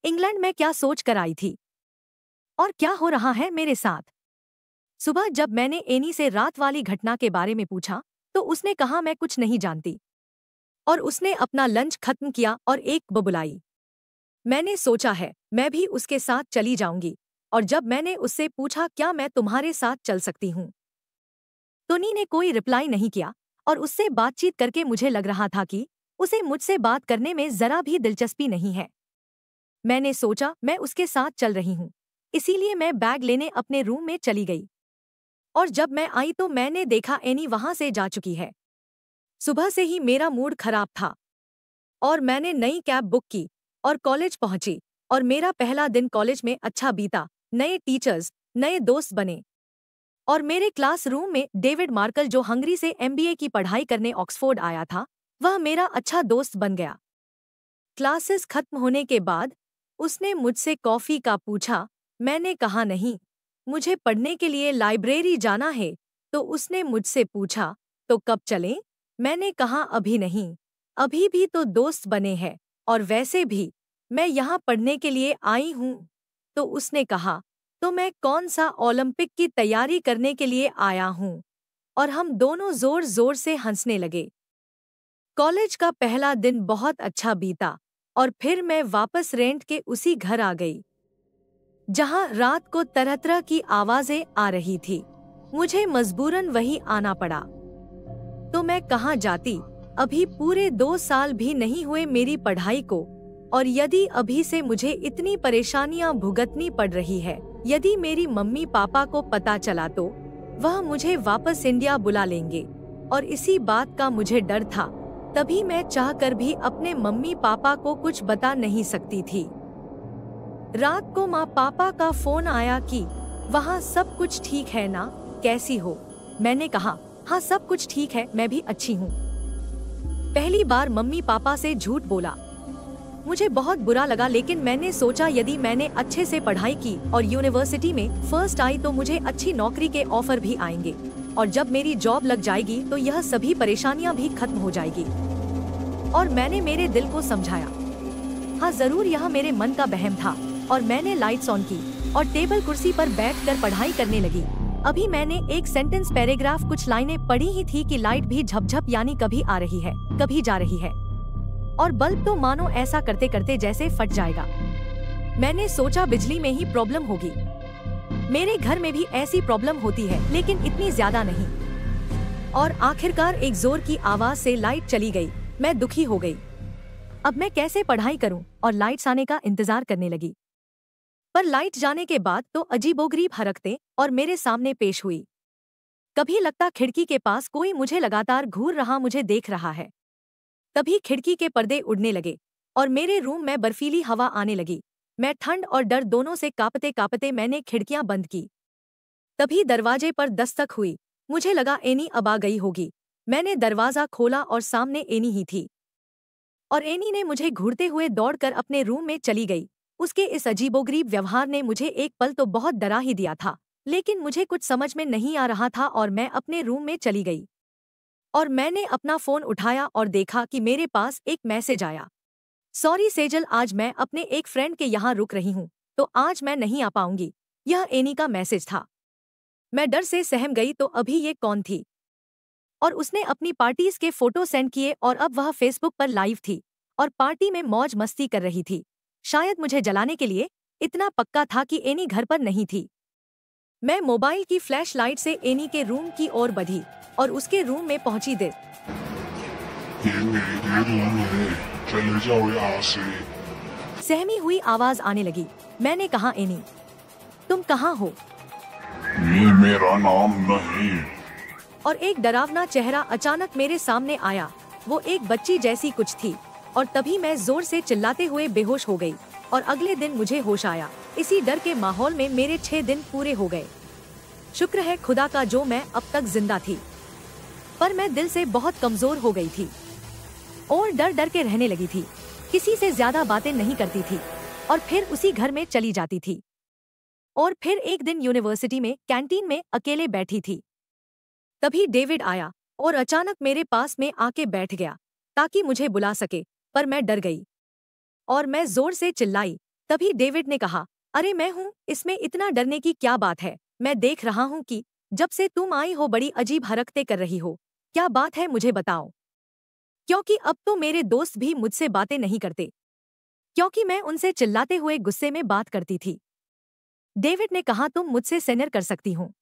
England में क्या सोच कर आई थी और क्या हो रहा है मेरे साथ। सुबह जब मैंने एनी से रात वाली घटना के बारे में पूछा तो उसने कहा मैं कुछ नहीं जानती, और उसने अपना लंच खत्म किया और एक बुलाई। मैंने सोचा है मैं भी उसके साथ चली जाऊंगी, और जब मैंने उससे पूछा क्या मैं तुम्हारे साथ चल सकती हूँ, टोनी ने कोई रिप्लाई नहीं किया, और उससे बातचीत करके मुझे लग रहा था कि उसे मुझसे बात करने में जरा भी दिलचस्पी नहीं है। मैंने सोचा मैं उसके साथ चल रही हूँ, इसीलिए मैं बैग लेने अपने रूम में चली गई, और जब मैं आई तो मैंने देखा एनी वहां से जा चुकी है। सुबह से ही मेरा मूड खराब था, और मैंने नई कैब बुक की और कॉलेज पहुंची, और मेरा पहला दिन कॉलेज में अच्छा बीता। नए टीचर्स, नए दोस्त बने, और मेरे क्लासरूम में डेविड मार्कल, जो हंगरी से एमबीए की पढ़ाई करने ऑक्सफोर्ड आया था, वह मेरा अच्छा दोस्त बन गया। क्लासेस खत्म होने के बाद उसने मुझसे कॉफी का पूछा। मैंने कहा नहीं, मुझे पढ़ने के लिए लाइब्रेरी जाना है। तो उसने मुझसे पूछा तो कब चलें? मैंने कहा अभी नहीं, अभी भी तो दोस्त बने हैं, और वैसे भी मैं यहाँ पढ़ने के लिए आई हूँ। तो उसने कहा तो मैं कौन सा ओलंपिक की तैयारी करने के लिए आया हूँ, और हम दोनों जोर जोर से हंसने लगे। कॉलेज का पहला दिन बहुत अच्छा बीता, और फिर मैं वापस रेंट के उसी घर आ गई जहां रात को तरह तरह की आवाजें आ रही थी। मुझे मजबूरन वहीं आना पड़ा। तो मैं कहाँ जाती? अभी पूरे 2 साल भी नहीं हुए मेरी पढ़ाई को, और यदि अभी से मुझे इतनी परेशानियां भुगतनी पड़ रही है, यदि मेरी मम्मी पापा को पता चला तो वह मुझे वापस इंडिया बुला लेंगे, और इसी बात का मुझे डर था। तभी मैं चाहकर भी अपने मम्मी पापा को कुछ बता नहीं सकती थी। रात को माँ पापा का फोन आया कि वहाँ सब कुछ ठीक है ना, कैसी हो? मैंने कहा हाँ सब कुछ ठीक है, मैं भी अच्छी हूँ। पहली बार मम्मी पापा से झूठ बोला। मुझे बहुत बुरा लगा, लेकिन मैंने सोचा यदि मैंने अच्छे से पढ़ाई की और यूनिवर्सिटी में फर्स्ट आई तो मुझे अच्छी नौकरी के ऑफर भी आएंगे, और जब मेरी जॉब लग जाएगी तो यह सभी परेशानियां भी खत्म हो जाएगी। और मैंने मेरे दिल को समझाया। हाँ जरूर यह मेरे मन का वहम था, और मैंने लाइट्स ऑन की और टेबल कुर्सी पर बैठकर पढ़ाई करने लगी। अभी मैंने एक सेंटेंस पैराग्राफ कुछ लाइनें पढ़ी ही थी कि लाइट भी झपझप यानी कभी आ रही है कभी जा रही है, और बल्ब तो मानो ऐसा करते करते जैसे फट जाएगा। मैंने सोचा बिजली में ही प्रॉब्लम होगी। मेरे घर में भी ऐसी प्रॉब्लम होती है, लेकिन इतनी ज्यादा नहीं। और आखिरकार एक जोर की आवाज से लाइट चली गई। मैं दुखी हो गई। अब मैं कैसे पढ़ाई करूं? और लाइट्स आने का इंतजार करने लगी। पर लाइट जाने के बाद तो अजीबोगरीब हरकतें और मेरे सामने पेश हुई। कभी लगता खिड़की के पास कोई मुझे लगातार घूर रहा मुझे देख रहा है, तभी खिड़की के पर्दे उड़ने लगे और मेरे रूम में बर्फीली हवा आने लगी। मैं ठंड और डर दोनों से कांपते कांपते मैंने खिड़कियां बंद की। तभी दरवाजे पर दस्तक हुई। मुझे लगा एनी अब आ गई होगी। मैंने दरवाजा खोला और सामने एनी ही थी, और एनी ने मुझे घूरते हुए दौड़कर अपने रूम में चली गई। उसके इस अजीबोगरीब व्यवहार ने मुझे एक पल तो बहुत डरा ही दिया था, लेकिन मुझे कुछ समझ में नहीं आ रहा था, और मैं अपने रूम में चली गई। और मैंने अपना फोन उठाया और देखा कि मेरे पास एक मैसेज आया। सॉरी सेजल, आज मैं अपने एक फ्रेंड के यहाँ रुक रही हूँ, तो आज मैं नहीं आ पाऊंगी। यह एनी का मैसेज था। मैं डर से सहम गई। तो अभी ये कौन थी? और उसने अपनी पार्टीज के फोटो सेंड किए, और अब वह फेसबुक पर लाइव थी और पार्टी में मौज मस्ती कर रही थी, शायद मुझे जलाने के लिए। इतना पक्का था कि एनी घर पर नहीं थी। मैं मोबाइल की फ्लैश लाइट से एनी के रूम की ओर बढ़ी और उसके रूम में पहुंची। ये मेरे रूम है, चले जाओ यहाँ से। सहमी हुई आवाज आने लगी। मैंने कहा एनी तुम कहाँ हो? ये मेरा नाम नहीं। और एक डरावना चेहरा अचानक मेरे सामने आया। वो एक बच्ची जैसी कुछ थी, और तभी मैं जोर से चिल्लाते हुए बेहोश हो गई, और अगले दिन मुझे होश आया। इसी डर के माहौल में मेरे 6 दिन पूरे हो गए। शुक्र है खुदा का जो मैं अब तक जिंदा थी, पर मैं दिल से बहुत कमजोर हो गई थी और डर डर के रहने लगी थी। किसी से ज्यादा बातें नहीं करती थी, और फिर उसी घर में चली जाती थी। और फिर एक दिन यूनिवर्सिटी में कैंटीन में अकेले बैठी थी। तभी डेविड आया और अचानक मेरे पास में आके बैठ गया ताकि मुझे बुला सके, पर मैं डर गई और मैं जोर से चिल्लाई, तभी डेविड ने कहा, अरे मैं हूँ, इसमें इतना डरने की क्या बात है। मैं देख रहा हूँ कि जब से तुम आई हो बड़ी अजीब हरकतें कर रही हो। क्या बात है मुझे बताओ, क्योंकि अब तो मेरे दोस्त भी मुझसे बातें नहीं करते, क्योंकि मैं उनसे चिल्लाते हुए गुस्से में बात करती थी। डेविड ने कहा, तुम मुझसे सेनर कर सकती हो,